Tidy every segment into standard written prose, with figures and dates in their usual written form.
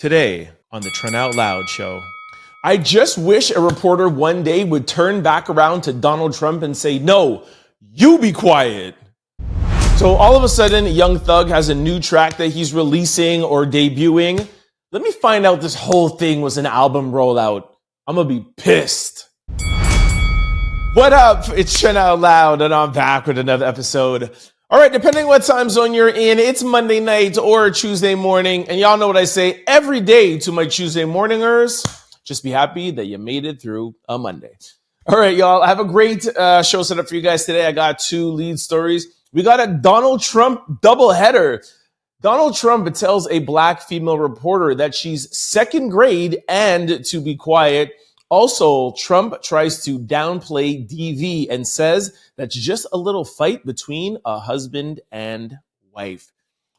Today on the Trent Out Loud show. I just wish a reporter one day would turn back around to Donald Trump and say, no, you be quiet. So all of a sudden, Young Thug has a new track that he's releasing or debuting. Let me find out this whole thing was an album rollout. I'm gonna be pissed. What up? It's Trent Out Loud, and I'm back with another episode. All right, depending what time zone you're in, it's Monday night or Tuesday morning, and y'all know what I say every day to my Tuesday morningers. Just be happy that you made it through a Monday. All right, y'all, I have a great show set up for you guys today. I got two lead stories. We got a Donald Trump doubleheader. Donald Trump tells a black female reporter that she's second grade and to be quiet. Also, Trump tries to downplay DV and says that's just a little fight between a husband and wife.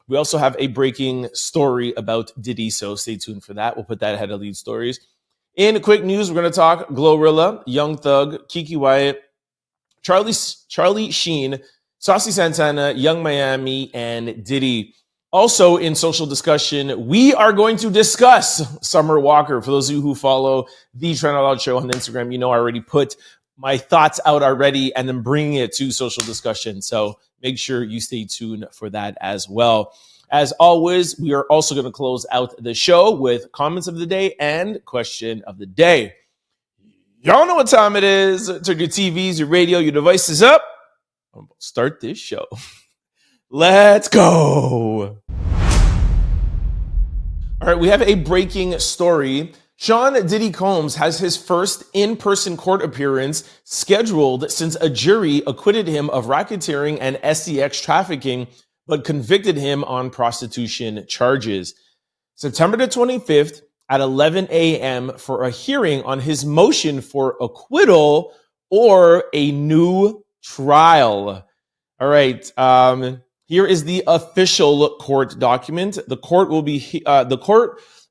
We also have a breaking story about Diddy, so stay tuned for that. We'll put that ahead of lead stories. In quick news, we're going to talk GloRilla, Young Thug, Keke Wyatt, Charlie Sheen, Saucy Santana, Young Miami, and Diddy. Also in social discussion, we are going to discuss Summer Walker. For those of you who follow the Trent Out Loud show on Instagram, you know I already put my thoughts out already and then bringing it to social discussion. So make sure you stay tuned for that as well. As always, we are also going to close out the show with comments of the day and question of the day. Y'all know what time it is. Turn your TVs, your radio, your devices up. I'm going to start this show. Let's go. All right, we have a breaking story. Sean Diddy Combs has his first in-person court appearance scheduled since a jury acquitted him of racketeering and SEX trafficking, but convicted him on prostitution charges. September the 25th at 11 a.m. for a hearing on his motion for acquittal or a new trial. All right. Here is the official court document. The court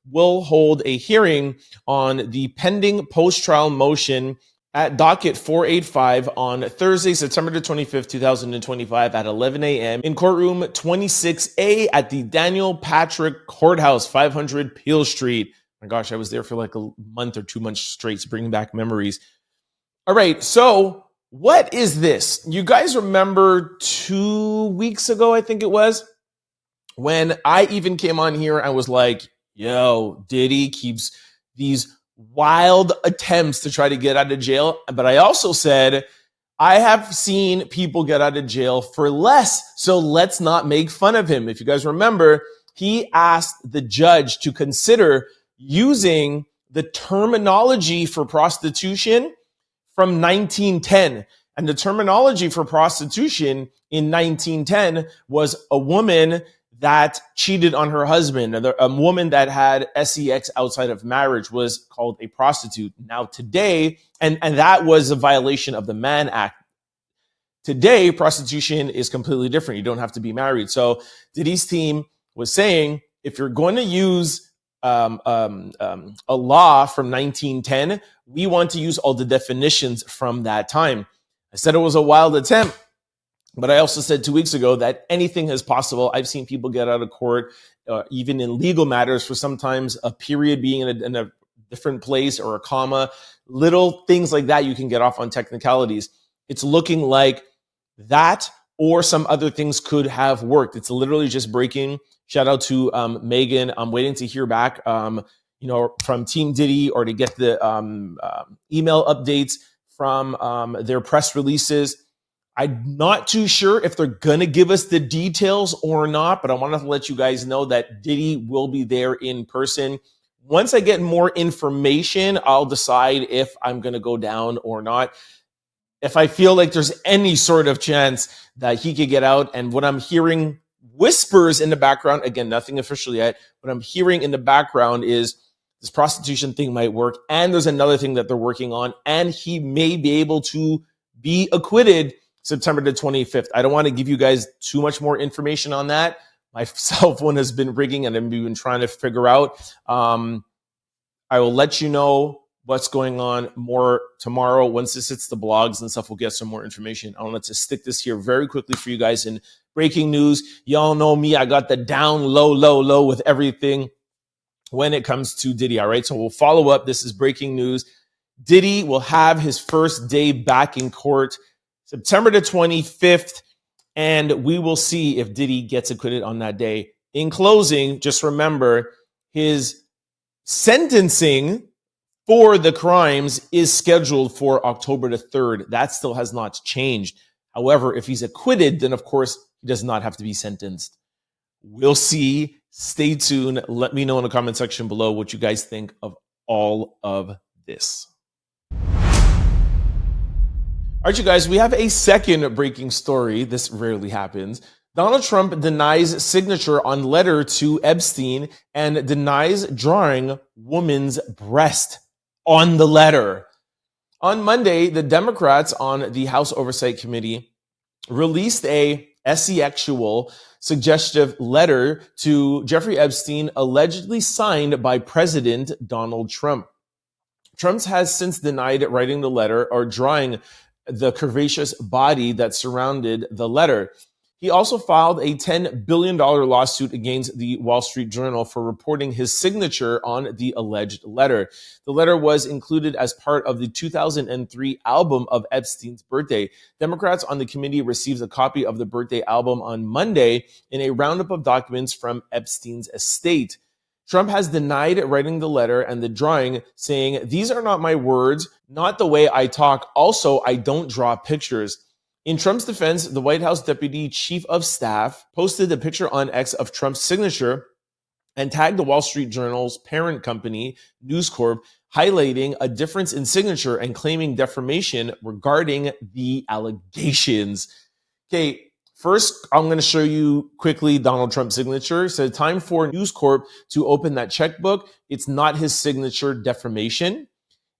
will hold a hearing on the pending post-trial motion at docket 485 on Thursday, September the 25th, 2025 at 11 a.m. in courtroom 26A at the Daniel Patrick Courthouse, 500 Peel Street. My gosh, I was there for like a month or 2 months straight, bringing back memories. All right, so what is this? You guys remember 2 weeks ago, I think it was, when I even came on here and was like, yo, Diddy keeps these wild attempts to try to get out of jail. But I also said, I have seen people get out of jail for less, so let's not make fun of him. If you guys remember, he asked the judge to consider using the terminology for prostitution from 1910. And the terminology for prostitution in 1910 was a woman that cheated on her husband. A woman that had SEX outside of marriage was called a prostitute. Now today, and that was a violation of the Mann Act. Today, prostitution is completely different. You don't have to be married. So Diddy's team was saying, if you're going to use a law from 1910, we want to use all the definitions from that time. I said it was a wild attempt, but I also said 2 weeks ago that anything is possible. I've seen people get out of court, even in legal matters, for sometimes a period being in a different place or a comma, little things like that. You can get off on technicalities. It's looking like that or some other things could have worked. It's literally just breaking. Shout out to Megan. I'm waiting to hear back, from Team Diddy or to get the email updates from their press releases. I'm not too sure if they're going to give us the details or not, but I wanted to let you guys know that Diddy will be there in person. Once I get more information, I'll decide if I'm going to go down or not. If I feel like there's any sort of chance that he could get out, and what I'm hearing whispers in the background, again, nothing official yet, what I'm hearing in the background is this prostitution thing might work, and there's another thing that they're working on, and he may be able to be acquitted September the 25th. I don't want to give you guys too much more information on that. My cell phone has been ringing and I've been trying to figure out. I will let you know what's going on more tomorrow. Once this hits the blogs and stuff, we'll get some more information. I wanted to stick this here very quickly for you guys in breaking news. Y'all know me. I got the down low with everything. when it comes to Diddy. All right, so we'll follow up. This is breaking news. Diddy will have his first day back in court September the 25th, and we will see if Diddy gets acquitted on that day. In closing, just remember his sentencing for the crimes is scheduled for October the 3rd. That still has not changed. However, if he's acquitted, then of course he does not have to be sentenced. We'll see. Stay tuned. Let me know in the comment section below what you guys think of all of this. All right, you guys, we have a second breaking story. This rarely happens. Donald Trump denies signature on letter to Epstein and denies drawing woman's breast on the letter. On Monday, the Democrats on the House Oversight Committee released a sexual suggestive letter to Jeffrey Epstein allegedly signed by President Donald Trump. Trump has since denied writing the letter or drawing the curvaceous body that surrounded the letter. He also filed a $10 billion lawsuit against the Wall Street Journal for reporting his signature on the alleged letter. The letter was included as part of the 2003 album of Epstein's birthday. Democrats on the committee received a copy of the birthday album on Monday in a roundup of documents from Epstein's estate. Trump has denied writing the letter and the drawing, saying, "These are not my words, not the way I talk. Also, I don't draw pictures." In Trump's defense, the White House Deputy Chief of Staff posted a picture on X of Trump's signature and tagged the Wall Street Journal's parent company, News Corp, highlighting a difference in signature and claiming defamation regarding the allegations. Okay, first, I'm going to show you quickly Donald Trump's signature. So time for News Corp to open that checkbook. It's not his signature, defamation.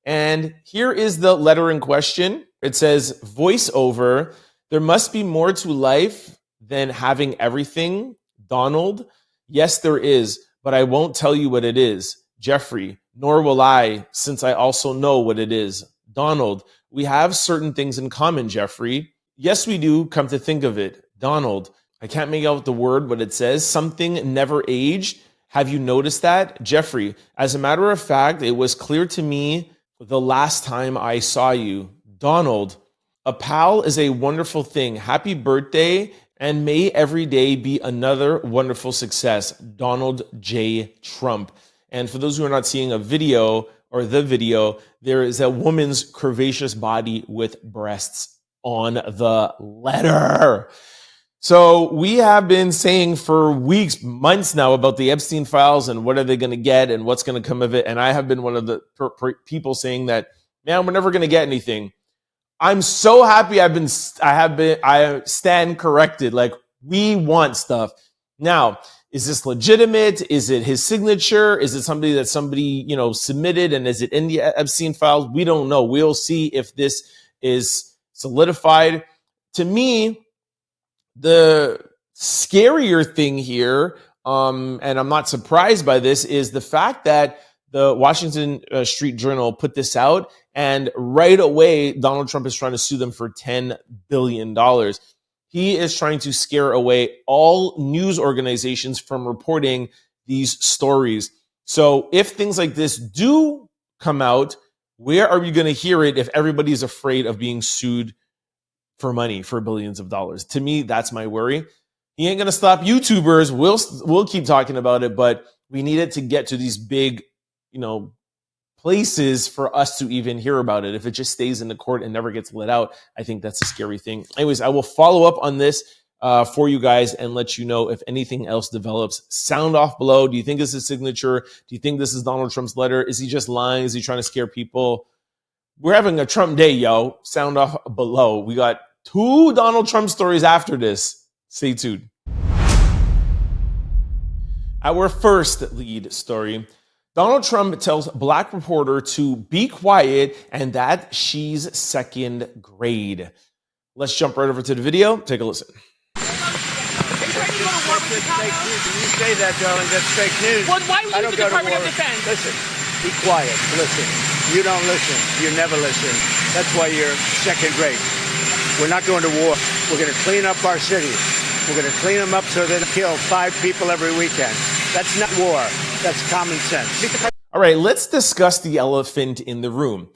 And here is the letter in question. It says, voiceover, there must be more to life than having everything. Donald, yes, there is, but I won't tell you what it is. Jeffrey, nor will I, since I also know what it is. Donald, we have certain things in common, Jeffrey. Yes, we do, come to think of it. Donald, I can't make out the word, but it says something never aged. Have you noticed that? Jeffrey, as a matter of fact, it was clear to me the last time I saw you. Donald, a pal is a wonderful thing. Happy birthday, and may every day be another wonderful success. Donald J. Trump. And for those who are not seeing a video or the video, there is a woman's curvaceous body with breasts on the letter. So we have been saying for weeks, months now about the Epstein files and what are they going to get and what's going to come of it. And I have been one of the people saying that, man, we're never going to get anything. I'm so happy I stand corrected. Like, we want stuff. Now, is this legitimate? Is it his signature? Is it somebody that somebody, submitted? And is it in the Epstein files? We don't know. We'll see if this is solidified. To me, the scarier thing here, and I'm not surprised by this, is the fact that the Washington Street Journal put this out, and right away, Donald Trump is trying to sue them for $10 billion. He is trying to scare away all news organizations from reporting these stories. So if things like this do come out, where are we going to hear it if everybody's afraid of being sued for money, for billions of dollars? To me, that's my worry. He ain't going to stop YouTubers. We'll keep talking about it, but we need it to get to these big, places for us to even hear about it. If it just stays in the court and never gets let out, I think that's a scary thing. Anyways, I will follow up on this for you guys and let you know if anything else develops. Sound off below. Do you think this is signature? Do you think this is Donald Trump's letter? Is he just lying? Is he trying to scare people? We're having a Trump day, yo. Sound off below. We got 2 Donald Trump stories after this. Stay tuned. Our first lead story. Donald Trump tells black reporter to be quiet and that she's second grade. Let's jump right over to the video. Take a listen. Fake news. When you say that, darling, that's fake news. Well, why would the Department of Defense? Listen, be quiet. Listen. You don't listen. You never listen. That's why you're second grade. We're not going to war. We're going to clean up our cities. We're going to clean them up so they don't kill 5 people every weekend. That's not war. That's common sense. All right, let's discuss the elephant in the room.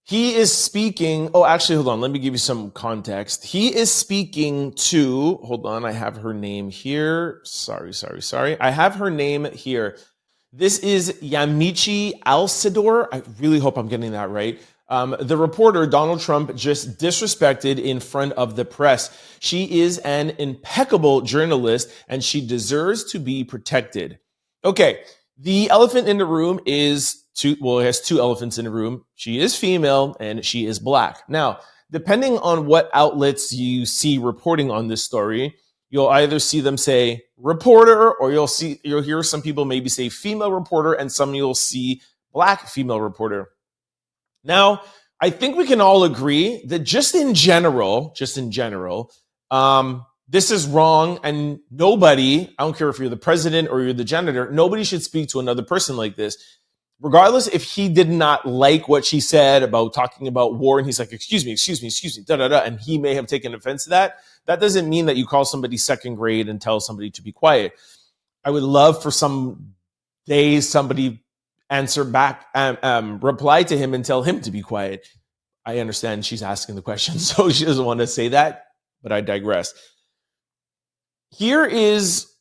He is speaking. Oh, actually, hold on. Let me give you some context. He is speaking to, hold on, I have her name here. Sorry. I have her name here. This is Yamiche Alcindor. I really hope I'm getting that right. The reporter Donald Trump just disrespected in front of the press. She is an impeccable journalist and she deserves to be protected. Okay, the elephant in the room is it has two elephants in the room. She is female and she is black. Now, depending on what outlets you see reporting on this story, you'll either see them say reporter, or you'll hear some people maybe say female reporter, and some you'll see black female reporter. Now, I think we can all agree that just in general, this is wrong, and nobody, I don't care if you're the president or you're the janitor, nobody should speak to another person like this. Regardless if he did not like what she said about talking about war, and he's like, excuse me, and he may have taken offense to that. That doesn't mean that you call somebody second grade and tell somebody to be quiet. I would love for some days somebody answer back, reply to him and tell him to be quiet. I understand she's asking the question, so she doesn't want to say that, but I digress. Here is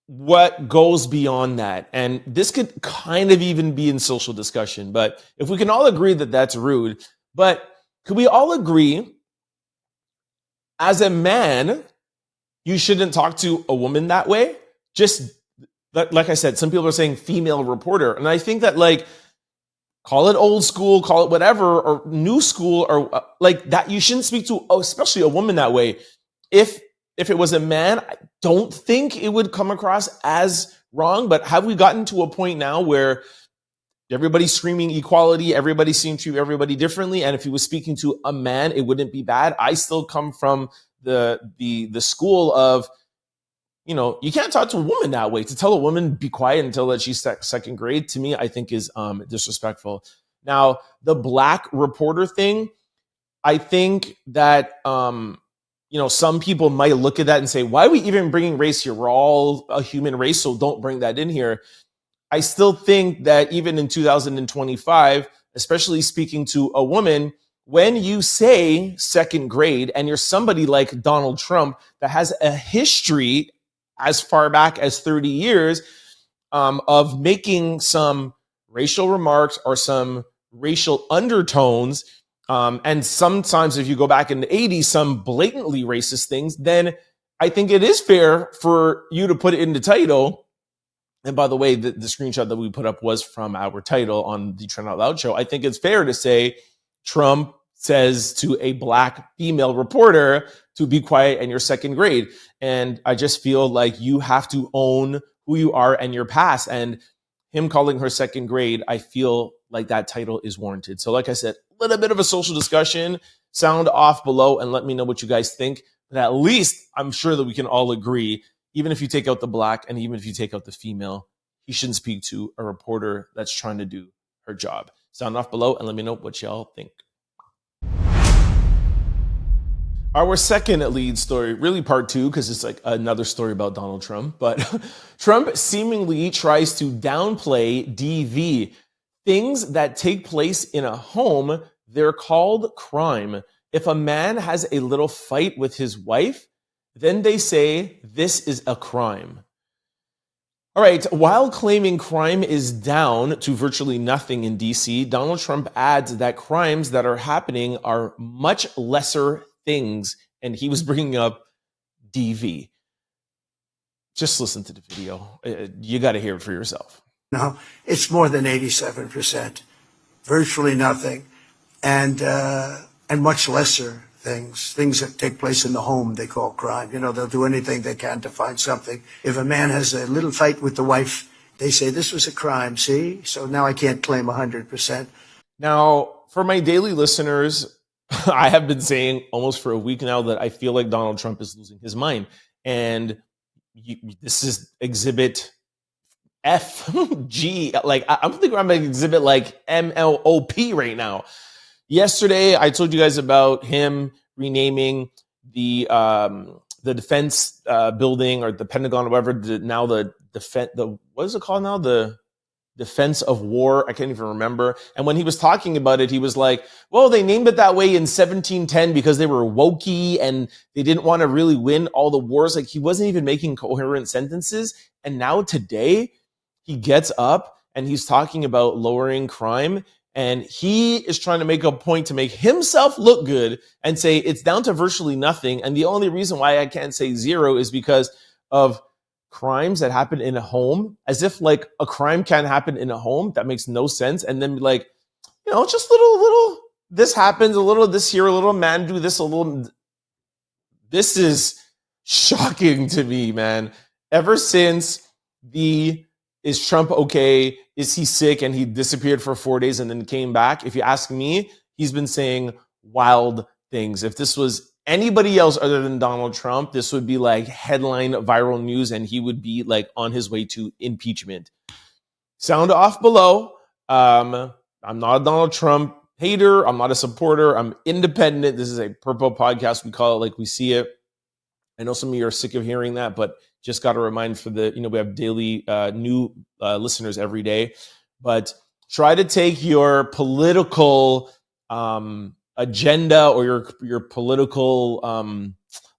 what goes beyond that. And this could kind of even be in social discussion, but if we can all agree that that's rude, but could we all agree as a man, you shouldn't talk to a woman that way? Just like I said, some people are saying female reporter. And I think that, like, call it old school, call it whatever, or new school, or like that, you shouldn't speak to, especially a woman that way. If it was a man, I don't think it would come across as wrong, but have we gotten to a point now where everybody's screaming equality, everybody seems to treat everybody differently, and if he was speaking to a man, it wouldn't be bad? I still come from the school of, you can't talk to a woman that way. To tell a woman be quiet until that she's second grade, to me, I think is disrespectful. Now, the black reporter thing, I think that some people might look at that and say, why are we even bringing race here? We're all a human race, so don't bring that in here. I still think that even in 2025, especially speaking to a woman, when you say second grade and you're somebody like Donald Trump that has a history as far back as 30 years of making some racial remarks or some racial undertones, and sometimes if you go back in the 80s, some blatantly racist things, then I think it is fair for you to put it in the title. And by the way, the screenshot that we put up was from our title on the Trend Out Loud show. I think it's fair to say Trump says to a black female reporter to be quiet and you're second grade. And I just feel like you have to own who you are and your past. And him calling her second grade, I feel like that title is warranted. So like I said, a little bit of a social discussion. Sound off below and let me know what you guys think. But at least I'm sure that we can all agree, even if you take out the black and even if you take out the female, he shouldn't speak to a reporter that's trying to do her job. Sound off below and let me know what y'all think. Our second lead story, really part two, because it's like another story about Donald Trump, but Trump seemingly tries to downplay DV. Things that take place in a home, they're called crime. If a man has a little fight with his wife, then they say this is a crime. All right, while claiming crime is down to virtually nothing in DC, Donald Trump adds that crimes that are happening are much lesser things, and he was bringing up DV. Just listen to the video. You got to hear it for yourself. No, it's more than 87%, virtually nothing, and much lesser things that take place in the home they call crime. They'll do anything they can to find something. If a man has a little fight with the wife, they say this was a crime, see? So now I can't claim 100%. Now, for my daily listeners, I have been saying almost for a week now that I feel like Donald Trump is losing his mind. And this is exhibit FG. Like, I'm thinking I'm an exhibit like MLOP right now. Yesterday, I told you guys about him renaming the defense building or the Pentagon, or whatever. Now the what is it called now? The defense of war. I can't even remember. And when he was talking about it, he was like, well, they named it that way in 1710 because they were wokey and they didn't want to really win all the wars. Like, he wasn't even making coherent sentences. And now today he gets up and he's talking about lowering crime. And he is trying to make a point to make himself look good and say it's down to virtually nothing. And the only reason why I can't say zero is because of crimes that happen in a home, as if like a crime can happen in a home. That makes no sense. And then like, just little, this happens, a little this here, a little man do this, a little. This is shocking to me, man. Ever since is Trump okay? Is he sick and he disappeared for 4 days and then came back? If you ask me, he's been saying wild things. If this was anybody else other than Donald Trump, this would be like headline viral news and he would be like on his way to impeachment. Sound off below. I'm not a Donald Trump hater. I'm not a supporter. I'm independent. This is a purple podcast. We call it like we see it. I know some of you are sick of hearing that, but just got to remind for the, we have daily new listeners every day. But try to take your political agenda or your political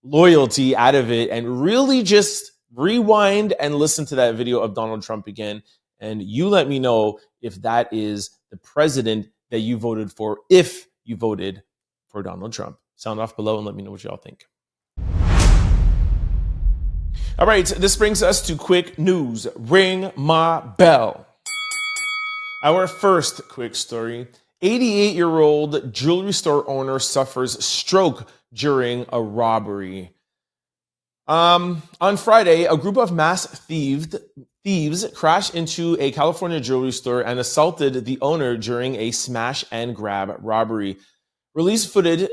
loyalty out of it and really just rewind and listen to that video of Donald Trump again. And you let me know if that is the president that you voted for, if you voted for Donald Trump. Sound off below and let me know what y'all think. All right, this brings us to quick news. Ring my bell. Our first quick story. 88-year-old jewelry store owner suffers stroke during a robbery. On Friday, a group of mass thieves crashed into a California jewelry store and assaulted the owner during a smash and grab robbery. Release footage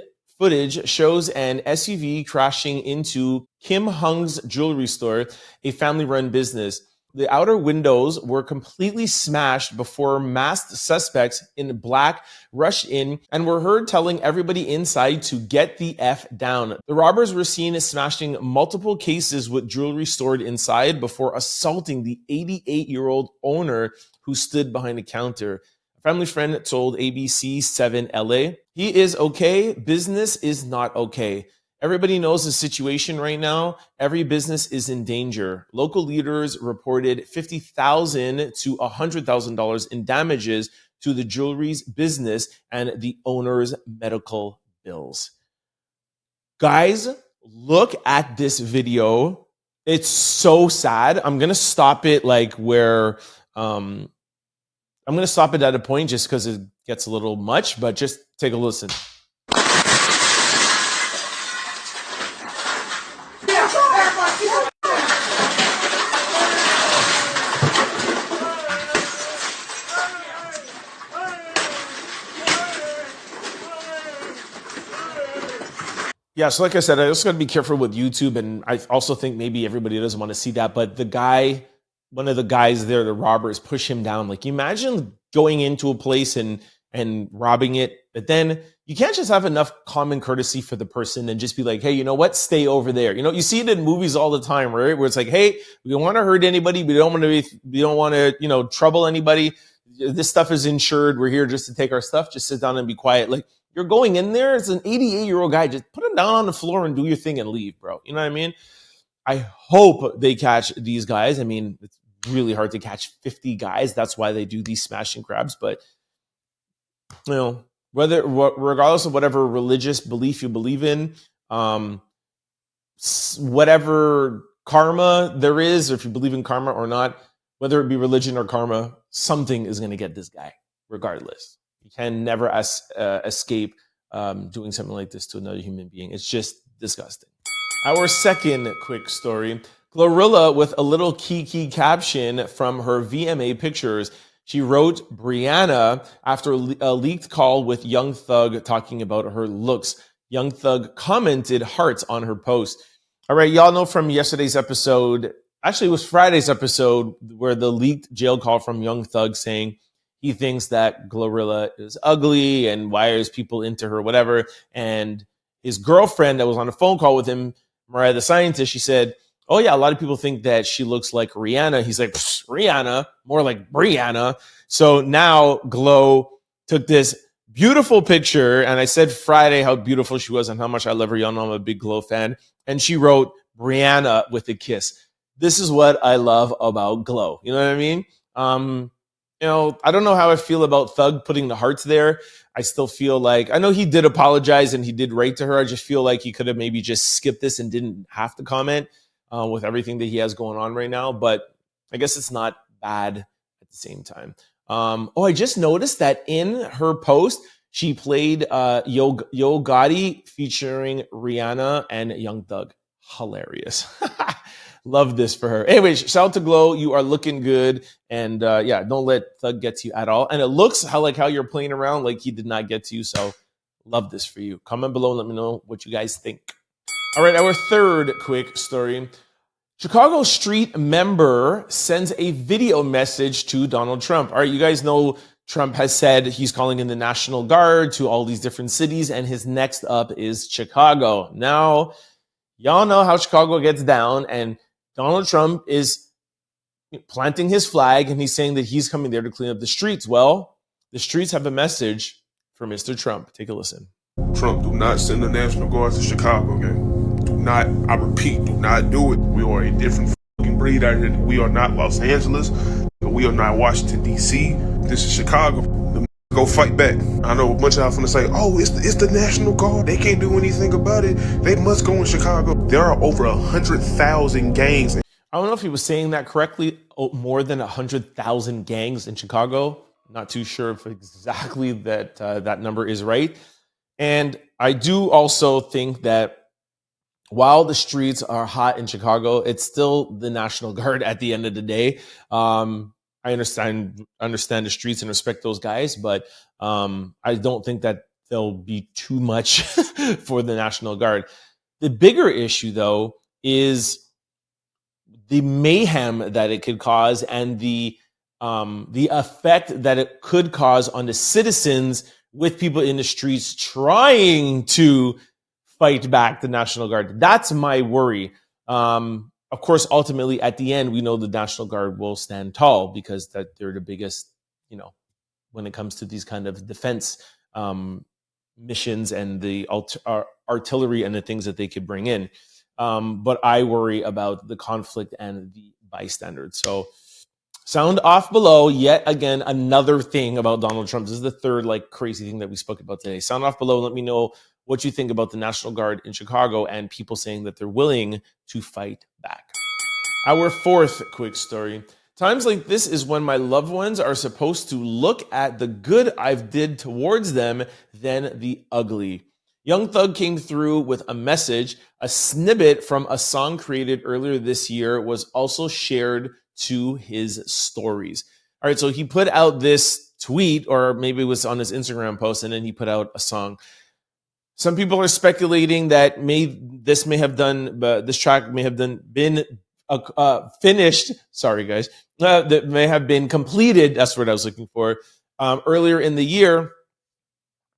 shows an SUV crashing into Kim Hung's jewelry store, a family-run business. The outer windows were completely smashed before masked suspects in black rushed in and were heard telling everybody inside to get the F down. The robbers were seen smashing multiple cases with jewelry stored inside before assaulting the 88-year-old owner who stood behind the counter. A family friend told ABC 7 LA, "He is okay. Business is not okay. Everybody knows the situation right now. Every business is in danger." Local leaders reported $50,000 to $100,000 in damages to the jewelry's business and the owner's medical bills. Guys, look at this video. It's so sad. I'm going to stop it like where I'm going to stop it at a point just because it gets a little much, but just take a listen. Yeah, so like I said, I just got to be careful with YouTube, and I also think maybe everybody doesn't want to see that, but the guy, one of the guys there, the robbers, push him down. Like, imagine going into a place and robbing it, but then you can't just have enough common courtesy for the person and just be like, hey, you know what, stay over there. You see it in movies all the time, right? Where it's like, hey, we don't want to hurt anybody, we don't want to trouble anybody. This stuff is insured. We're here just to take our stuff. Just sit down and be quiet. Like, you're going in there, it's an 88-year-old guy. Just put him down on the floor and do your thing and leave, bro. You know what I mean? I hope they catch these guys. I mean, it's really hard to catch 50 guys. That's why they do these smash and grabs. But, regardless of whatever religious belief you believe in, whatever karma there is, or if you believe in karma or not, whether it be religion or karma, something is going to get this guy regardless. You can never escape doing something like this to another human being. It's just disgusting. Our second quick story, GloRilla with a little Keke caption from her VMA pictures. She wrote Brianna after a leaked call with Young Thug talking about her looks. Young Thug commented hearts on her post. All right, y'all know from yesterday's episode, actually it was Friday's episode, where the leaked jail call from Young Thug saying he thinks that GloRilla is ugly and wires people into her, whatever. And his girlfriend that was on a phone call with him, Mariah the Scientist, she said, oh yeah, a lot of people think that she looks like Rihanna. He's like, Rihanna, more like Brianna. So now Glo took this beautiful picture, and I said Friday how beautiful she was and how much I love her. Y'all know I'm a big Glo fan. And she wrote Brianna with a kiss. This is what I love about Glo. You know what I mean? I don't know how I feel about Thug putting the hearts there. I still feel like, I know he did apologize and he did write to her. I just feel like he could have maybe just skipped this and didn't have to comment with everything that he has going on right now. But I guess it's not bad at the same time. I just noticed that in her post, she played Yo Gotti featuring Rihanna and Young Thug. Hilarious. Love this for her. Anyways, shout out to Glo. You are looking good. And don't let Thug get to you at all. And it looks how you're playing around like he did not get to you. So love this for you. Comment below and let me know what you guys think. All right, our third quick story. Chicago street member sends a video message to Donald Trump. All right, you guys know Trump has said he's calling in the National Guard to all these different cities, and his next up is Chicago. Now, y'all know how Chicago gets down, and Donald Trump is planting his flag, and he's saying that he's coming there to clean up the streets. Well, the streets have a message for Mr. Trump. Take a listen. Trump, do not send the National Guard to Chicago, okay? Do not, I repeat, do not do it. We are a different fucking breed out here. We are not Los Angeles. We are not Washington, D.C. This is Chicago. The go fight back. I know a bunch of y'all finna say, oh, it's the National Guard. They can't do anything about it. They must go in Chicago. There are over 100,000 gangs. I don't know if he was saying that correctly. More than 100,000 gangs in Chicago. Not too sure if exactly that number is right. And I do also think that while the streets are hot in Chicago, it's still the National Guard at the end of the day. I understand the streets and respect those guys, but I don't think that there'll be too much for the National Guard. The bigger issue, though, is the mayhem that it could cause and the effect that it could cause on the citizens with people in the streets trying to fight back the National Guard. That's my worry. Of course, ultimately, at the end, we know the National Guard will stand tall because that they're the biggest, when it comes to these kind of defense missions and the artillery and the things that they could bring in. But I worry about the conflict and the bystanders. So sound off below. Yet again, another thing about Donald Trump. This is the third crazy thing that we spoke about today. Sound off below. Let me know what you think about the National Guard in Chicago and people saying that they're willing to fight back. Our fourth quick story. Times like this is when my loved ones are supposed to look at the good I've did towards them than the ugly. Young Thug came through with a message. A snippet from a song created earlier this year was also shared to his stories. All right, so he put out this tweet, or maybe it was on his Instagram post, and then he put out a song. Some people are speculating that this track may have been finished. Sorry, guys. That may have been completed. That's what I was looking for earlier in the year.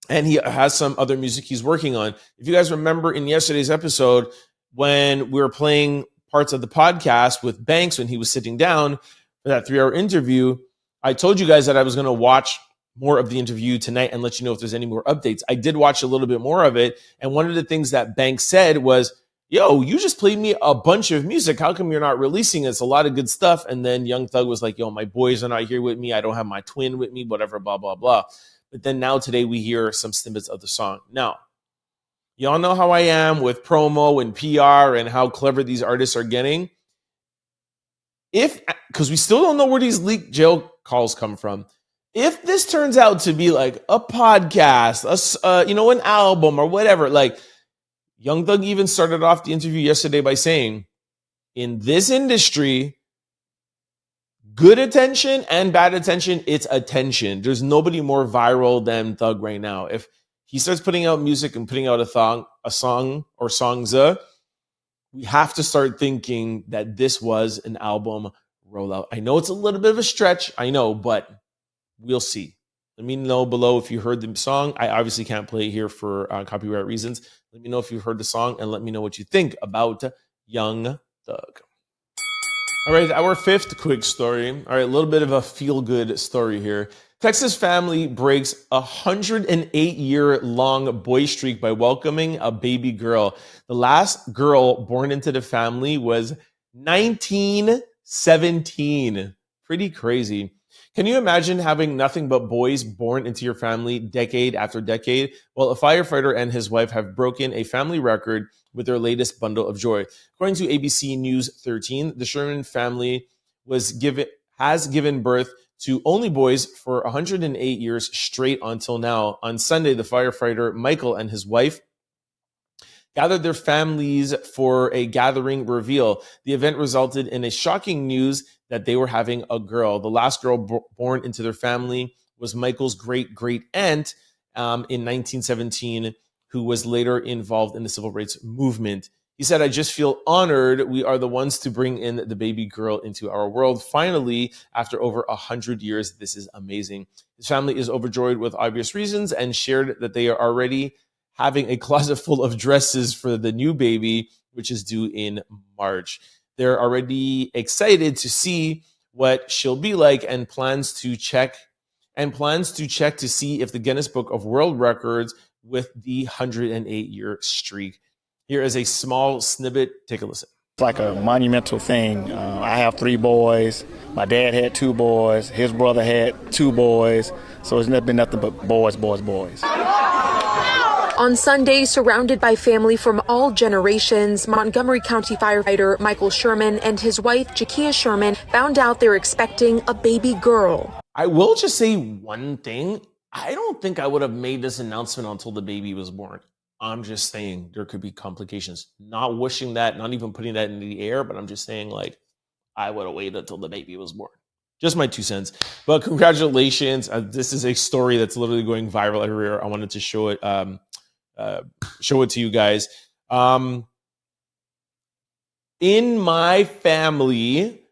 And he has some other music he's working on. If you guys remember in yesterday's episode, when we were playing parts of the podcast with Banks, when he was sitting down for that 3-hour interview, I told you guys that I was going to watch more of the interview tonight and let you know if there's any more updates. I did watch a little bit more of it. And one of the things that Banks said was, yo, you just played me a bunch of music. How come you're not releasing it? It's a lot of good stuff. And then Young Thug was like, yo, my boys are not here with me. I don't have my twin with me, whatever, blah, blah, blah. But then now today we hear some snippets of the song. Now, y'all know how I am with promo and PR and how clever these artists are getting. Because we still don't know where these leaked jail calls come from. If this turns out to be like a podcast, an album or whatever, Young Thug even started off the interview yesterday by saying, in this industry, good attention and bad attention, it's attention. There's nobody more viral than Thug right now. If he starts putting out music and putting out a song or songs, we have to start thinking that this was an album rollout. I know it's a little bit of a stretch, I know, but we'll see. Let me know below if you heard the song. I obviously can't play it here for copyright reasons. Let me know if you've heard the song and let me know what you think about Young Doug. All right, our fifth quick story. All right, a little bit of a feel-good story here. Texas family breaks a 108-year-long boy streak by welcoming a baby girl. The last girl born into the family was 1917. Pretty crazy. Can you imagine having nothing but boys born into your family decade after decade? Well, a firefighter and his wife have broken a family record with their latest bundle of joy. According to ABC News 13, the Sherman family has given birth to only boys for 108 years straight until now. On Sunday, the firefighter Michael and his wife gathered their families for a gathering reveal. The event resulted in a shocking news that they were having a girl. The last girl born into their family was Michael's great-great-aunt in 1917, who was later involved in the civil rights movement. He said, "I just feel honored. We are the ones to bring in the baby girl into our world. Finally, after over 100 years, this is amazing." His family is overjoyed with obvious reasons and shared that they are already having a closet full of dresses for the new baby, which is due in March. They're already excited to see what she'll be like and plans to check to see if the Guinness Book of World Records with the 108-year streak. Here is a small snippet. Take a listen. It's like a monumental thing. I have 3 boys. My dad had 2 boys. His brother had 2 boys. So it's never been nothing but boys, boys, boys. On Sunday, surrounded by family from all generations, Montgomery County firefighter Michael Sherman and his wife, Jakia Sherman, found out they're expecting a baby girl. I will just say one thing. I don't think I would have made this announcement until the baby was born. I'm just saying there could be complications. Not wishing that, not even putting that in the air, but I'm just saying, like, I would have waited until the baby was born. Just my 2 cents. But congratulations. This is a story that's literally going viral everywhere. I wanted to show it to you guys. In my family,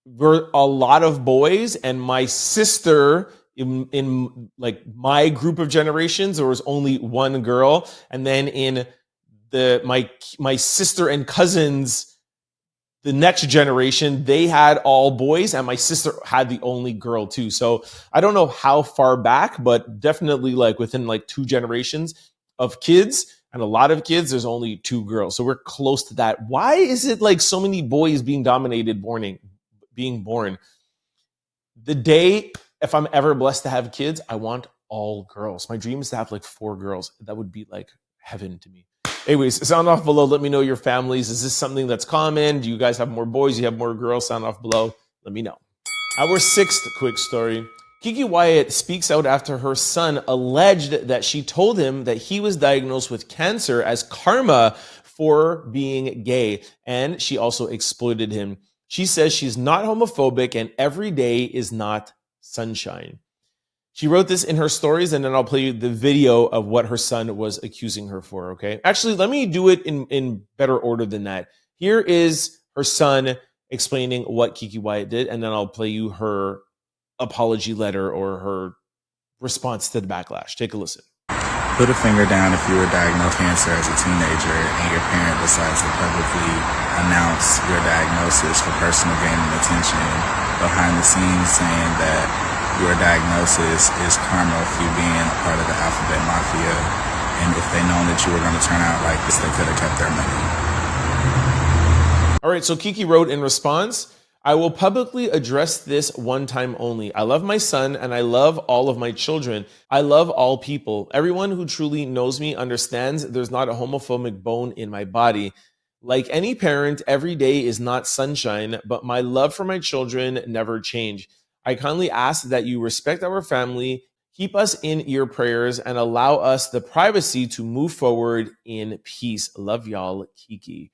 we're a lot of boys, and my sister, in like my group of generations, there was only one girl, and then in my sister and cousins, the next generation, they had all boys, and my sister had the only girl too. So I don't know how far back, but definitely like within like 2 generations of kids and a lot of kids, there's only 2 girls. So we're close to that. Why is it like so many boys being being born? The day, if I'm ever blessed to have kids, I want all girls. My dream is to have like 4 girls. That would be like heaven to me. Anyways, sound off below. Let me know your families. Is this something that's common? Do you guys have more boys? Do you have more girls? Sound off below. Let me know. Our 6th quick story. Keke Wyatt speaks out after her son alleged that she told him that he was diagnosed with cancer as karma for being gay, and she also exploited him. She says she's not homophobic and every day is not sunshine. She wrote this in her stories, and then I'll play you the video of what her son was accusing her for, okay? Actually, let me do it in better order than that. Here is her son explaining what Keke Wyatt did, and then I'll play you her apology letter or her response to the backlash. Take a listen. Put a finger down if you were diagnosed with cancer as a teenager and your parent decides to publicly announce your diagnosis for personal gain and attention behind the scenes, saying that your diagnosis is karma for you being a part of the alphabet mafia, and if they known that you were going to turn out like this, they could have kept their money. All right, so Keke wrote in response, "I will publicly address this one time only. I love my son and I love all of my children. I love all people. Everyone who truly knows me understands there's not a homophobic bone in my body. Like any parent, every day is not sunshine, but my love for my children never change. I kindly ask that you respect our family, keep us in your prayers, and allow us the privacy to move forward in peace. Love y'all, Keke."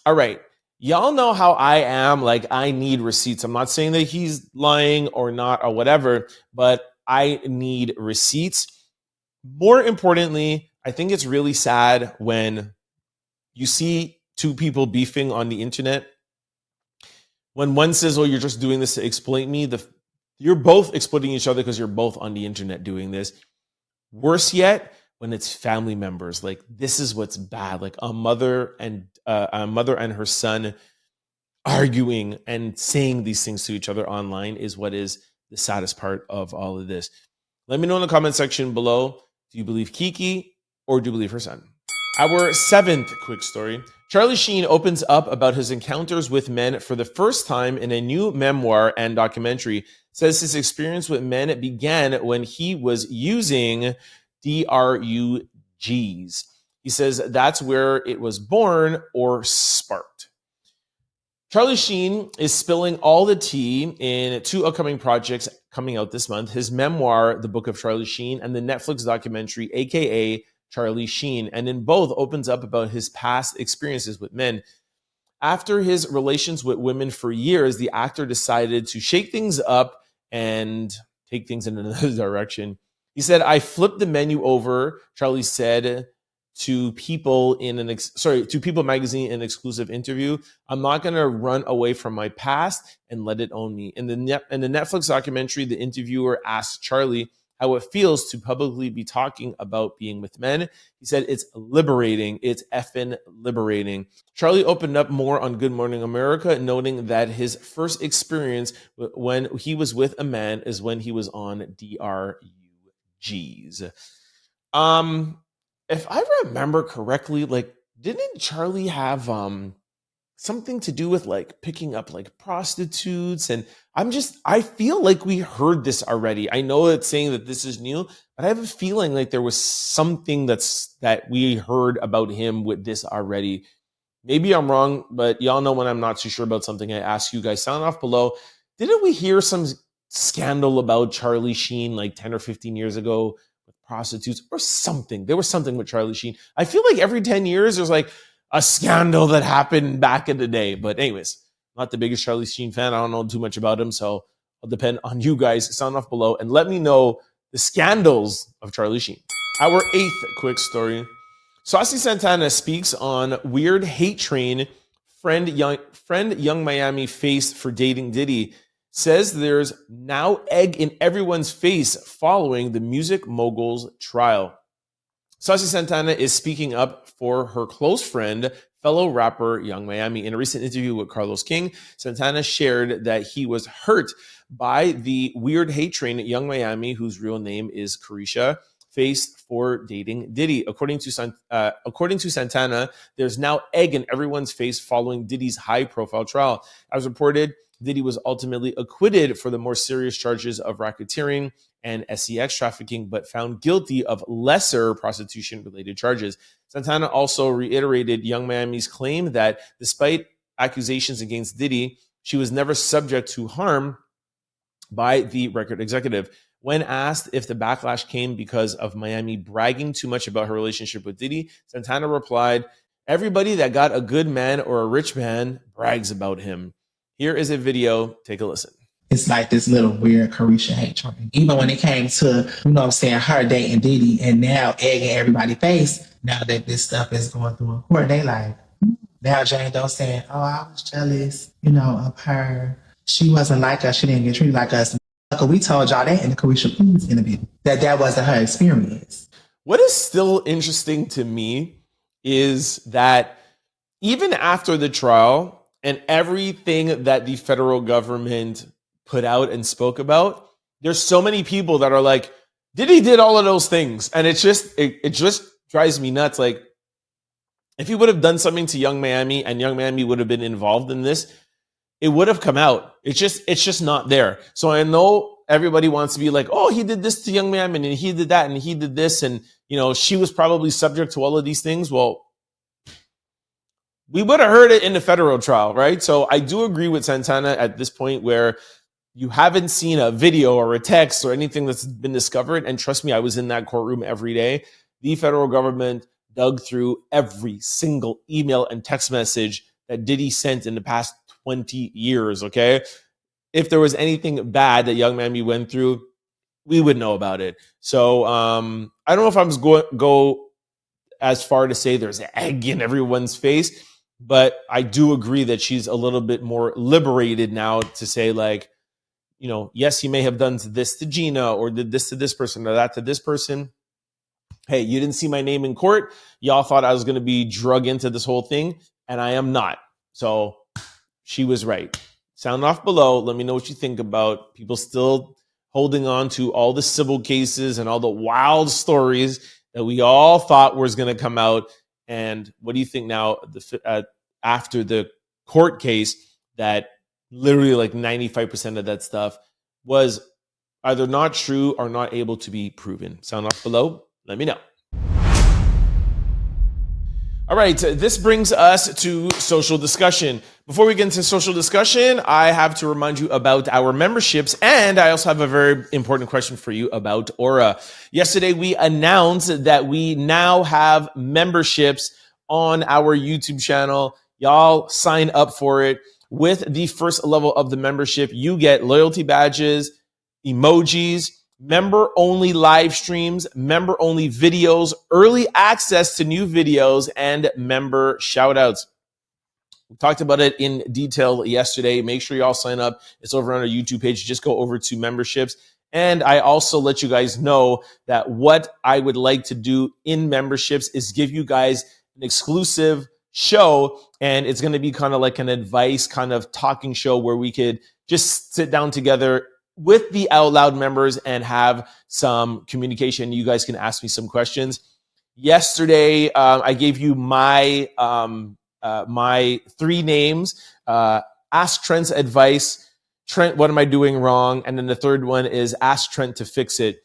All right. Y'all know how I am. Like, I need receipts. I'm not saying that he's lying or not or whatever, but I need receipts. More importantly, I think it's really sad when you see 2 people beefing on the internet. When one says, "Oh, you're just doing this to exploit me," you're both exploiting each other because you're both on the internet doing this. Worse yet, when it's family members. Like, this is what's bad. Like a mother and her son arguing and saying these things to each other online is what is the saddest part of all of this. Let me know in the comment section below. Do you believe Keke or do you believe her son? Our seventh quick story. Charlie Sheen opens up about his encounters with men for the first time in a new memoir and documentary. Says his experience with men began when he was using DRUGs. He says that's where it was born or sparked. Charlie Sheen is spilling all the tea in two upcoming projects coming out this month. His memoir, The Book of Charlie Sheen, and the Netflix documentary, aka Charlie Sheen. And in both opens up about his past experiences with men. After his relations with women for years, the actor decided to shake things up and take things in another direction. He said, I flipped the menu over, Charlie said to People magazine in an exclusive interview. I'm not going to run away from my past and let it own me. In the Netflix documentary, the interviewer asked Charlie how it feels to publicly be talking about being with men. He said, it's liberating. It's effing liberating. Charlie opened up more on Good Morning America, noting that his first experience when he was with a man is when he was on DRUGs. If I remember correctly, like, didn't Charlie have something to do with like picking up like prostitutes? And I feel like we heard this already. I know it's saying that this is new, but I have a feeling like there was something that we heard about him with this already. Maybe I'm wrong, but y'all know when I'm not too sure about something, I ask you guys. Sound off below. Didn't we hear some scandal about Charlie Sheen like 10 or 15 years ago? Prostitutes or something. There was something with Charlie Sheen. I feel like every 10 years there's like a scandal that happened back in the day. But anyways, not the biggest Charlie Sheen fan. I don't know too much about him, so I'll depend on you guys. Sound off below and let me know the scandals of Charlie Sheen. Our eighth quick story. Saucy Santana speaks on weird hate train friend Young Miami faced for dating Diddy. Says there's now egg in everyone's face following the music mogul's trial. Saucy Santana is speaking up for her close friend, fellow rapper Young Miami. In a recent interview with Carlos King, Santana shared that he was hurt by the weird hate train at Young Miami, whose real name is Carisha, faced for dating Diddy. According to Santana, there's now egg in everyone's face following Diddy's high-profile trial. As reported, Diddy was ultimately acquitted for the more serious charges of racketeering and sex trafficking, but found guilty of lesser prostitution-related charges. Santana also reiterated Young Miami's claim that despite accusations against Diddy, she was never subject to harm by the record executive. When asked if the backlash came because of Miami bragging too much about her relationship with Diddy, Santana replied, everybody that got a good man or a rich man brags about him. Here is a video. Take a listen. It's like this little weird Carisha hate train. Even when it came to, her dating Diddy and now egging everybody's face, now that this stuff is going through in court, they like, now Jane Doe saying, oh, I was jealous, of her. She wasn't like us. She didn't get treated like us. We told y'all that in the Carisha Please interview, that wasn't her experience. What is still interesting to me is that even after the trial, and everything that the federal government put out and spoke about, there's so many people that are like, Diddy did all of those things. And it just drives me nuts. Like, if he would have done something to Young Miami and Young Miami would have been involved in this, it would have come out. It's just not there. So I know everybody wants to be like, oh, he did this to Young Miami and he did that and he did this. And, she was probably subject to all of these things. Well, we would have heard it in the federal trial, right? So I do agree with Santana at this point where you haven't seen a video or a text or anything that's been discovered. And trust me, I was in that courtroom every day. The federal government dug through every single email and text message that Diddy sent in the past 20 years, okay? If there was anything bad that Young Miami went through, we would know about it. So I don't know if I'm go as far to say there's an egg in everyone's face, but I do agree that she's a little bit more liberated now to say, like, yes, he may have done this to Gina or did this to this person or that to this person. Hey, you didn't see my name in court. Y'all thought I was going to be drug into this whole thing, and I am not. So she was right. Sound off below. Let me know what you think about people still holding on to all the civil cases and all the wild stories that we all thought was going to come out. And what do you think now after the court case that literally like 95% of that stuff was either not true or not able to be proven? Sound off below. Let me know. All right, this brings us to social discussion. Before we get into social discussion, I have to remind you about our memberships, and I also have a very important question for you about Aura. Yesterday, we announced that we now have memberships on our YouTube channel. Y'all sign up for it. With the first level of the membership, you get loyalty badges, emojis, member-only live streams, member-only videos, early access to new videos, and member shoutouts. We talked about it in detail yesterday. Make sure y'all sign up. It's over on our YouTube page. Just go over to memberships. And I also let you guys know that what I would like to do in memberships is give you guys an exclusive show, and it's going to be kind of like an advice kind of talking show where we could just sit down together with the Out Loud members and have some communication. You guys can ask me some questions. Yesterday, I gave you my my 3 names. Ask Trent's advice. Trent, what am I doing wrong? And then the third one is ask Trent to fix it.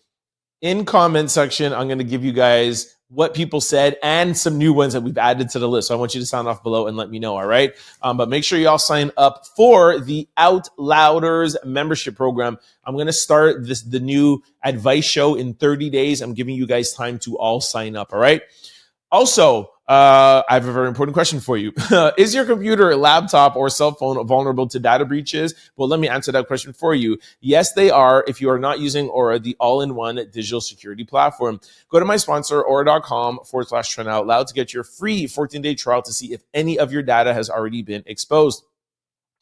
In comment section, I'm going to give you guys what people said and some new ones that we've added to the list. So I want you to sound off below and let me know, all right? But make sure y'all sign up for the Out Louders membership program. I'm going to start the new advice show in 30 days. I'm giving you guys time to all sign up, all right? Also, I have a very important question for you. Is your computer, laptop, or cell phone vulnerable to data breaches? Well, let me answer that question for you. Yes, they are if you are not using Aura, the all-in-one digital security platform. Go to my sponsor, aura.com/TrentOutLoud to get your free 14-day trial to see if any of your data has already been exposed.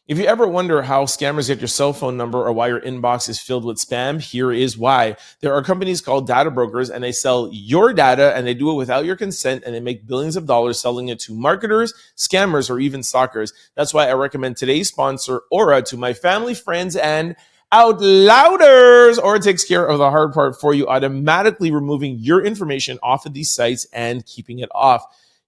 If you ever wonder how scammers get your cell phone number or why your inbox is filled with spam, here is why. There are companies called data brokers, and they sell your data, and they do it without your consent, and they make billions of dollars selling it to marketers, scammers, or even stalkers. That's why I recommend today's sponsor, Aura, to my family, friends, and Out Louders. Aura takes care of the hard part for you, automatically removing your information off of these sites and keeping it off.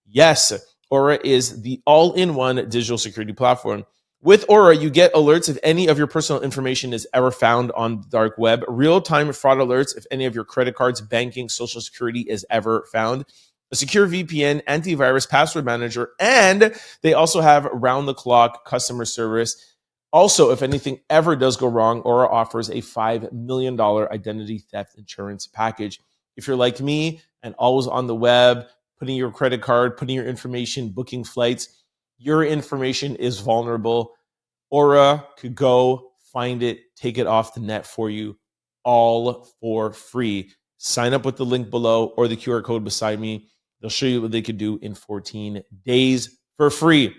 Yes, Aura is the all-in-one digital security platform. With Aura, you get alerts if any of your personal information is ever found on the dark web, real-time fraud alerts if any of your credit cards, banking, social security is ever found, a secure VPN, antivirus, password manager, and they also have round-the-clock customer service. Also, if anything ever does go wrong, Aura offers a $5 million identity theft insurance package. If you're like me and always on the web, putting your credit card, putting your information, booking flights, your information is vulnerable. Aura could go find it, take it off the net for you, all for free. Sign up with the link below or the QR code beside me. They'll show you what they could do in 14 days for free.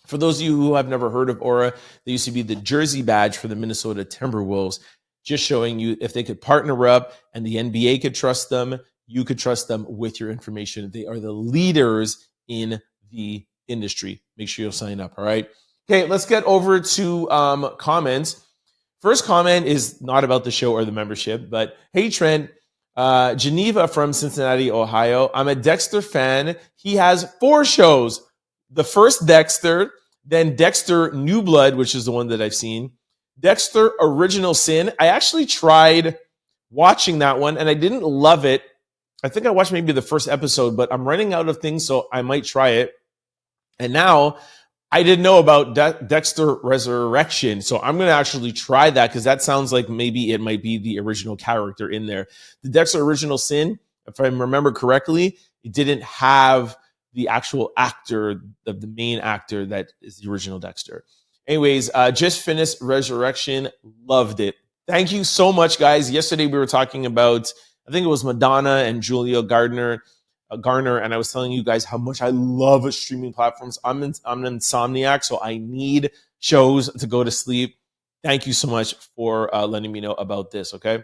For those of you who have never heard of Aura, they used to be the jersey badge for the Minnesota Timberwolves, just showing you if they could partner up and the NBA could trust them, you could trust them with your information. They are the leaders in the industry. Make sure you'll sign up, all right? Okay, let's get over to comments. First comment is not about the show or the membership, but hey, Trent, Geneva from Cincinnati, Ohio. I'm a Dexter fan. He has 4 shows. The first Dexter, then Dexter New Blood, which is the one that I've seen. Dexter Original Sin. I actually tried watching that one, and I didn't love it. I think I watched maybe the first episode, but I'm running out of things, so I might try it. And now I didn't know about Dexter Resurrection, so I'm going to actually try that because that sounds like maybe it might be the original character in there. The Dexter Original Sin, if I remember correctly, it didn't have the actual actor, the main actor that is the original Dexter. Anyways, just finished Resurrection. Loved it. Thank you so much, guys. Yesterday we were talking about, I think it was Madonna and Julia Garner, and I was telling you guys how much I love streaming platforms. I'm an insomniac, so I need shows to go to sleep. Thank you so much for letting me know about this, okay?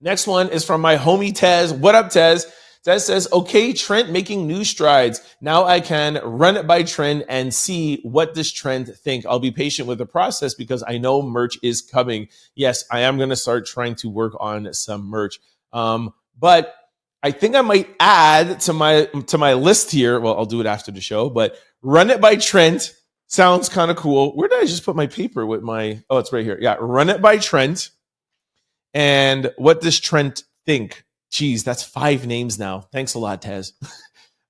Next one is from my homie Tez. What up, Tez? Tez says, okay, Trent making new strides. Now I can run it by Trent and see what does Trent think. I'll be patient with the process because I know merch is coming. Yes, I am going to start trying to work on some merch. But I think I might add to my list here. Well, I'll do it after the show, but run it by Trent sounds kind of cool. Where did I just put my paper with my, oh, it's right here. Yeah, run it by Trent. And what does Trent think? Geez, that's 5 names now. Thanks a lot, Tez.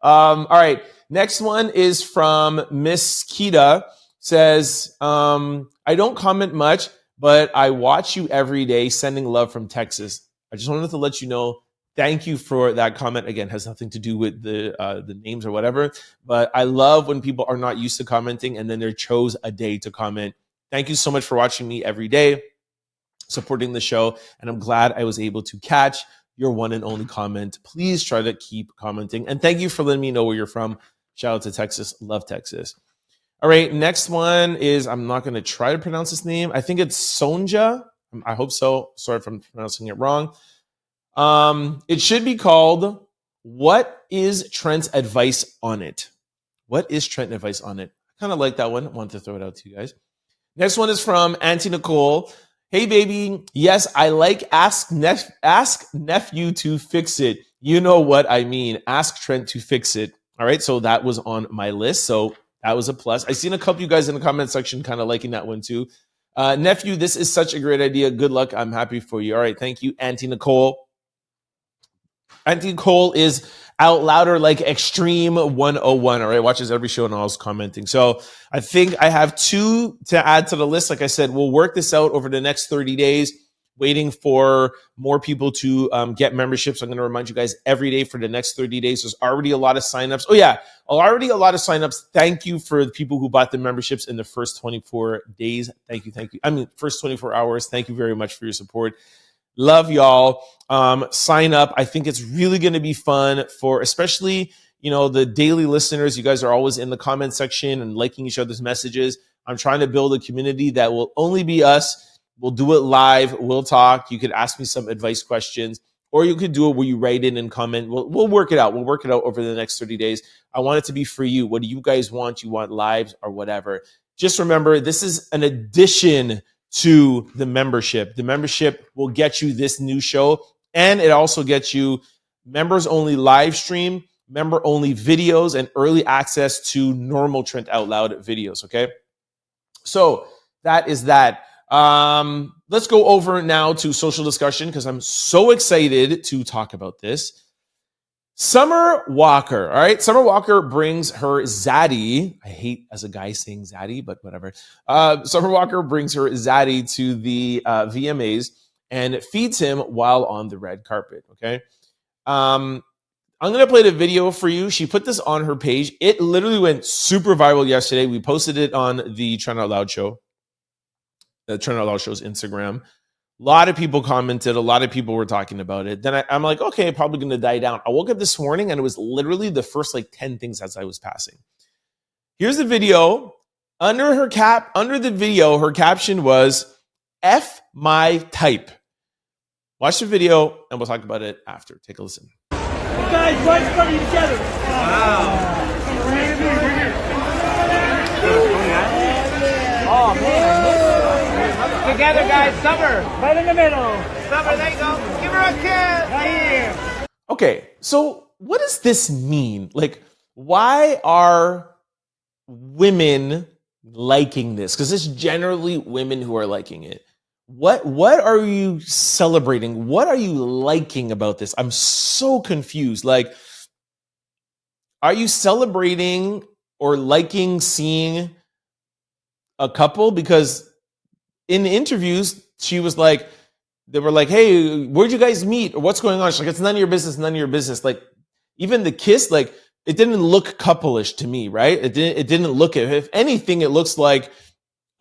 All right. Next one is from Miss Kita. Says, I don't comment much, but I watch you every day. Sending love from Texas. I just wanted to let you know. Thank you for that comment. Again, has nothing to do with the names or whatever. But I love when people are not used to commenting and then they chose a day to comment. Thank you so much for watching me every day, supporting the show. And I'm glad I was able to catch your one and only comment. Please try to keep commenting. And thank you for letting me know where you're from. Shout out to Texas. Love Texas. All right. Next one is, I'm not going to try to pronounce this name. I think it's Sonja. I hope so. Sorry if I'm pronouncing it wrong. It should be called, what is Trent's advice on it? What is Trent's advice on it? I kind of like that one. I wanted to throw it out to you guys. Next one is from Auntie Nicole. Hey, baby. Yes, I like ask nephew to fix it. You know what I mean. Ask Trent to fix it. All right. So that was on my list. So that was a plus. I seen a couple of you guys in the comment section kind of liking that one too. Nephew, this is such a great idea. Good luck. I'm happy for you. All right. Thank you, Auntie Nicole. Auntie Nicole is out louder like Extreme 101. All right. Watches every show and always commenting. So I think I have 2 to add to the list. Like I said, we'll work this out over the next 30 days, waiting for more people to get memberships. I'm going to remind you guys every day for the next 30 days. There's already a lot of signups. Oh, yeah. Already a lot of signups. Thank you for the people who bought the memberships in the first 24 days. Thank you. Thank you. I mean, first 24 hours. Thank you very much for your support. Love y'all. Sign up. I think it's really going to be fun for especially, the daily listeners. You guys are always in the comment section and liking each other's messages. I'm trying to build a community that will only be us. We'll do it live. We'll talk. You could ask me some advice questions, or you could do it where you write in and comment. We'll work it out. We'll work it out over the next 30 days. I want it to be for you. What do you guys want? You want lives or whatever? Just remember, this is an addition to the membership. The membership will get you this new show, and it also gets you members only live stream, member only videos, and early access to normal Trent Out Loud videos. Okay. So that is that. Let's go over now to social discussion because I'm so excited to talk about this. Summer Walker. All right. Summer Walker brings her zaddy. I hate as a guy saying zaddy, but whatever. Summer Walker brings her zaddy to the VMAs and feeds him while on the red carpet. Okay. I'm going to play the video for you. She put this on her page. It literally went super viral yesterday. We posted it on the Trent Out Loud show, the Trent Out Loud show's Instagram. A lot of people commented. A lot of people were talking about it. Then I'm like, okay, probably going to die down. I woke up this morning and it was literally the first 10 things as I was passing. Here's the video. Under the video, her caption was F my type. Watch the video and we'll talk about it after. Take a listen. Guys, right in front of you together. Wow. Oh, man. Together, guys. Summer. Right in the middle. Summer, there you go. Give her a kiss. Right here. Okay, so what does this mean? Why are women liking this? Because it's generally women who are liking it. What are you celebrating? What are you liking about this? I'm so confused. Are you celebrating or liking seeing a couple? Because in the interviews, they were like, hey, where'd you guys meet? Or what's going on? She's like, it's none of your business, none of your business. Even the kiss, it didn't look couple-ish to me, right? It didn't look, if anything, it looks like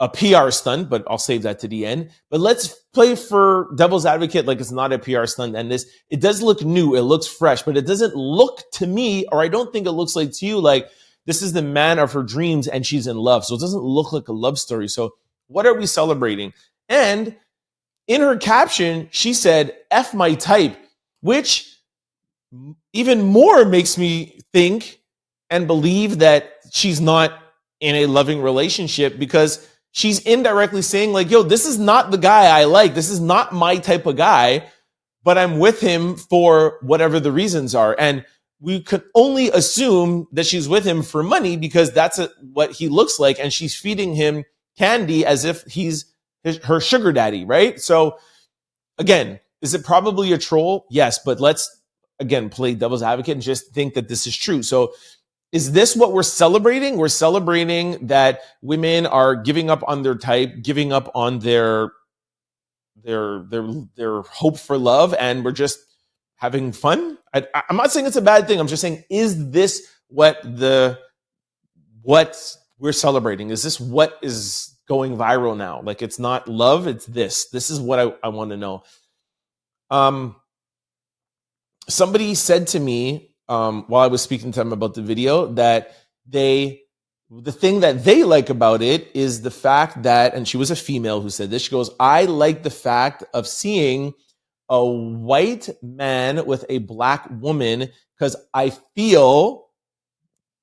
a PR stunt, but I'll save that to the end. But let's play for devil's advocate like it's not a PR stunt. And it does look new. It looks fresh, but it doesn't look to me, or I don't think it looks like to you, like this is the man of her dreams and she's in love. So it doesn't look like a love story. So what are we celebrating? And in her caption, she said, F my type, which even more makes me think and believe that she's not in a loving relationship, because she's indirectly saying like, yo, this is not the guy I like. This is not my type of guy, but I'm with him for whatever the reasons are. And we could only assume that she's with him for money, because that's what he looks like. And she's feeding him candy as if he's her sugar daddy, right? So again, is it probably a troll? Yes, but let's, again, play devil's advocate and just think that this is true. So is this what we're celebrating? We're celebrating that women are giving up on their type, giving up on their hope for love, and we're just having fun? I'm not saying it's a bad thing. I'm just saying, is this what we're celebrating? Is this what is going viral now? Like, it's not love, it's this. This is what I want to know. Somebody said to me while I was speaking to them about the video that the thing that they like about it is the fact that, and she was a female who said this, she goes, I like the fact of seeing a white man with a black woman, because I feel,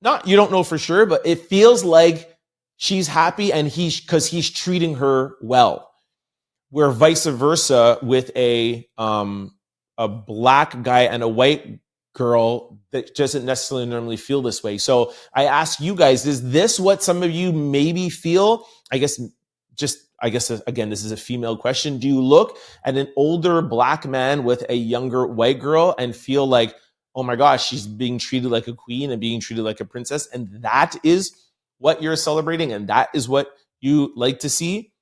not, you don't know for sure, but it feels like she's happy, and because he's treating her well. Where vice versa with a black guy and a white girl that doesn't necessarily normally feel this way. So I ask you guys, is this what some of you maybe feel? I guess again, this is a female question. Do you look at an older black man with a younger white girl and feel like, oh my gosh, she's being treated like a queen and being treated like a princess, and that is what you're celebrating, and that is what you like to see?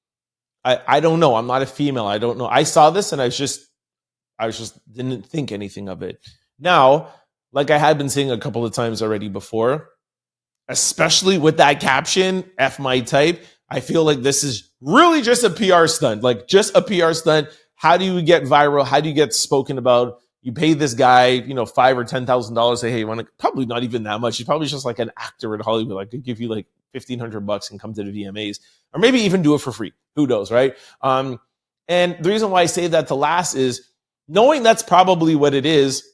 I don't know. I'm not a female. I don't know. I saw this and I just didn't think anything of it. Now, like I had been saying a couple of times already before, especially with that caption, F my type, I feel like this is really just a PR stunt. Like, just a PR stunt. How do you get viral? How do you get spoken about? You pay this guy, $5,000 or $10,000. Say, hey, you want to? Probably not even that much. He's probably just like an actor in Hollywood. I could give you like $1,500 and come to the VMAs, or maybe even do it for free. Who knows, right? And the reason why I say that to last is, knowing that's probably what it is,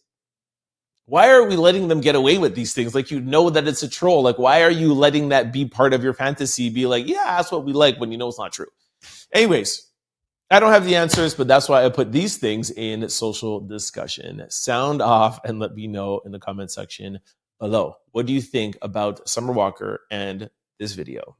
why are we letting them get away with these things? Like, that it's a troll. Like, why are you letting that be part of your fantasy? Be like, yeah, that's what we like, when you know it's not true. Anyways, I don't have the answers, but that's why I put these things in social discussion. Sound off and let me know in the comment section below. What do you think about Summer Walker and this video?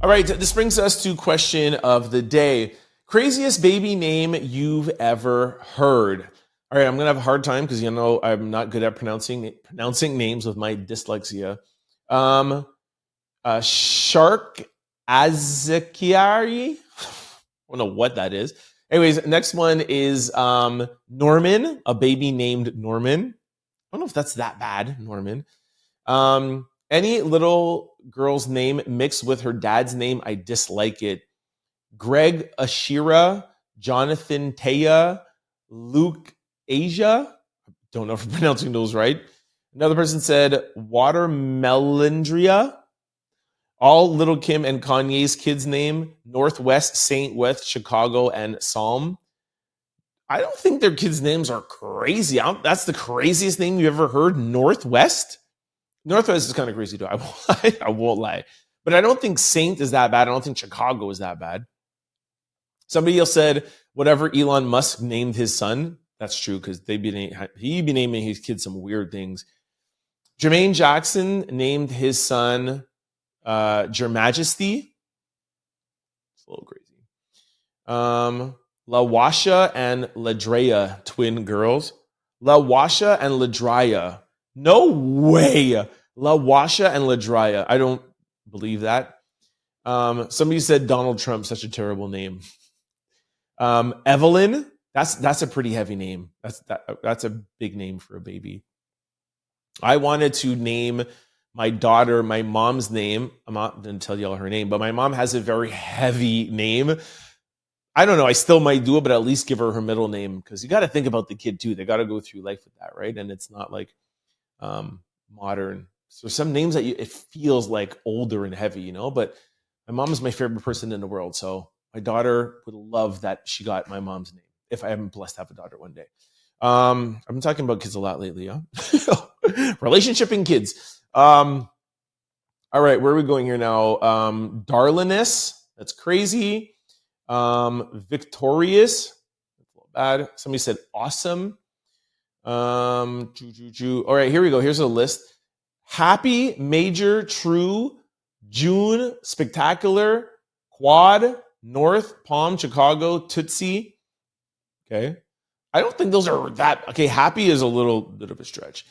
All right, this brings us to question of the day. Craziest baby name you've ever heard. All right, I'm going to have a hard time because I'm not good at pronouncing names with my dyslexia. Shark Azakiari. I don't know what that is. Anyways, next one is Norman, a baby named Norman. I don't know if that's that bad, Norman. Any little girl's name mixed with her dad's name, I dislike it. Greg Ashira, Jonathan Taya, Luke Asia. Don't know if I'm pronouncing those right. Another person said Watermelondria. All Little Kim and Kanye's kids' name, Northwest, Saint West, Chicago, and Psalm. I don't think their kids' names are crazy. That's the craziest name you ever heard, Northwest? Northwest is kind of crazy too. I won't lie. But I don't think Saint is that bad. I don't think Chicago is that bad. Somebody else said whatever Elon Musk named his son. That's true, because he'd be naming his kids some weird things. Jermaine Jackson named his son Your Majesty. It's a little crazy. LaWasha and Ladrea, twin girls. LaWasha and Ladria. No way. LaWasha and Ladria. I don't believe that. Somebody said Donald Trump, such a terrible name. Evelyn, that's a pretty heavy name. That's a big name for a baby. I wanted to name my daughter my mom's name. I'm not going to tell you all her name, but my mom has a very heavy name. I don't know. I still might do it, but at least give her middle name, because you got to think about the kid too. They got to go through life with that, right? And it's not like modern. So some names that it feels like older and heavy, but my mom is my favorite person in the world. So my daughter would love that she got my mom's name. if I am blessed to have a daughter one day. I've been talking about kids a lot lately, huh? Relationship and kids. All right, where are we going here now? Darliness, that's crazy. Victorious, that's a little bad. Somebody said awesome. All right, here we go. Here's a list. Happy, major, true, June, spectacular, quad, North, Palm, Chicago, Tootsie. Okay. I don't think those are that. Okay, happy is a little bit of a stretch.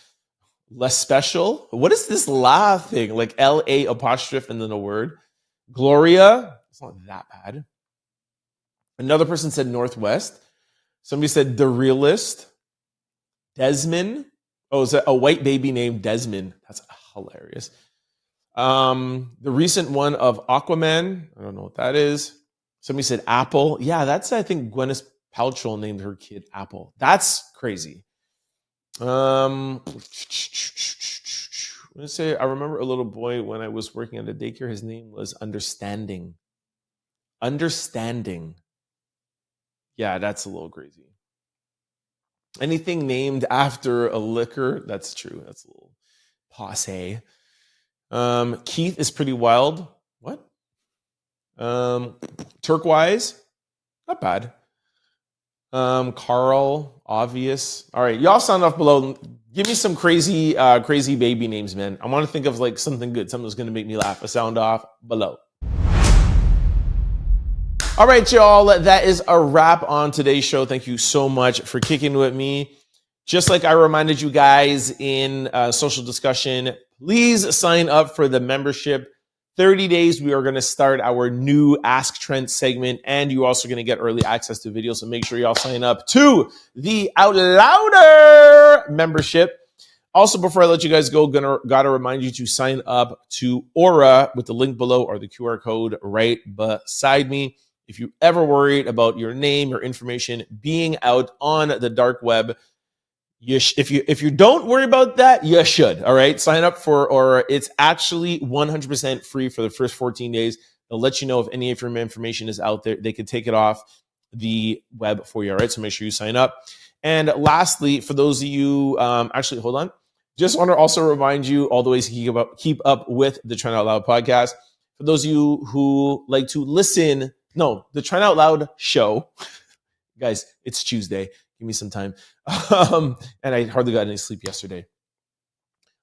Less special. What is this la thing? Like L-A apostrophe and then a word. Gloria. It's not that bad. Another person said Northwest. Somebody said the realist. Desmond. Oh, is that a white baby named Desmond? That's hilarious. The recent one of Aquaman. I don't know what that is. Somebody said Apple. Yeah, that's, I think, Gwyneth Paltrow named her kid Apple. That's crazy. I'm gonna say I remember a little boy when I was working at a daycare. His name was Understanding. Understanding. Yeah, that's a little crazy. Anything named after a liquor, that's true. That's a little passe. Keith is pretty wild. What? Turquoise, not bad. Carl, obvious. All right, y'all sound off below. Give me some crazy baby names, man. I want to think of like something good, something that's going to make me laugh. A sound off below. All right, y'all, that is a wrap on today's show. Thank you so much for kicking with me. Just like I reminded you guys in social discussion, please sign up for the membership. 30 days, we are going to start our new Ask Trent segment, and you're also going to get early access to videos. So make sure y'all sign up to the Out Louder membership. Also, before I let you guys go, gotta remind you to sign up to Aura with the link below or the QR code right beside me. If you ever worried about your name or information being out on the dark web, if you don't worry about that, you should. All right, sign up for Aura. It's actually 100% free for the first 14 days. They'll let you know if any of your information is out there. They can take it off the web for you. All right, so make sure you sign up. And lastly, for those of you, actually, hold on. Just want to also remind you all the ways to keep up with the Trent Out Loud podcast. For those of you who like to listen, the Trent Out Loud show, guys, it's Tuesday. Give me some time. And I hardly got any sleep yesterday.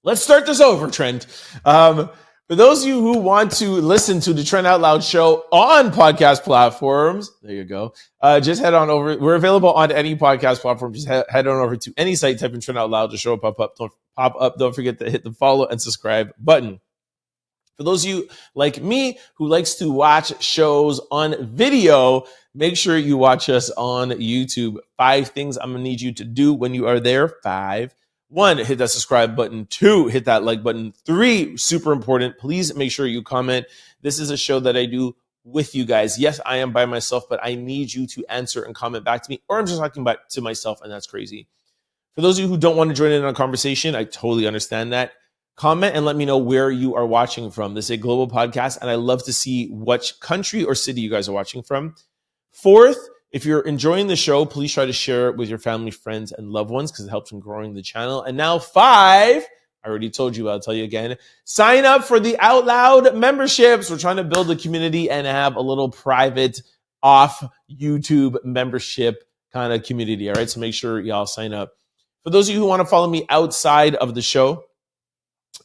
Let's start this over, Trent. For those of you who want to listen to the Trent Out Loud show on podcast platforms, there you go. Just head on over. We're available on any podcast platform. Just head on over to any site, type in Trent Out Loud, the show will pop up. Don't forget to hit the follow and subscribe button. For those of you like me who likes to watch shows on video, make sure you watch us on YouTube. 5 things I'm going to need you to do when you are there. 5. 1, hit that subscribe button. 2, hit that like button. 3, super important, please make sure you comment. This is a show that I do with you guys. Yes, I am by myself, but I need you to answer and comment back to me, or I'm just talking about to myself, and that's crazy. For those of you who don't want to join in on a conversation, I totally understand that. Comment and let me know where you are watching from. This is a global podcast, and I love to see which country or city you guys are watching from. 4th, if you're enjoying the show, please try to share it with your family, friends, and loved ones because it helps in growing the channel. And now 5, I already told you, but I'll tell you again. Sign up for the Out Loud memberships. We're trying to build a community and have a little private off YouTube membership kind of community. All right, so make sure y'all sign up. For those of you who want to follow me outside of the show,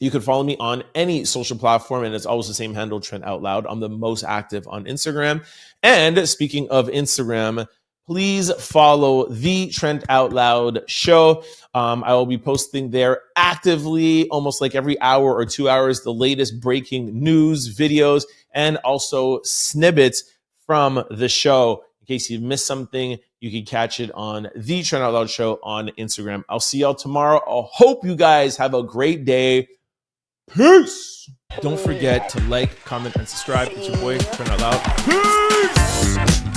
you can follow me on any social platform, and it's always the same handle, Trent Out Loud. I'm the most active on Instagram. And speaking of Instagram, please follow the Trent Out Loud show. I will be posting there actively, almost like every hour or 2 hours, the latest breaking news, videos, and also snippets from the show. In case you've missed something, you can catch it on the Trent Out Loud show on Instagram. I'll see y'all tomorrow. I hope you guys have a great day. Peace. Don't forget to like, comment, and subscribe. It's your boy, Trent Out Loud. Peace.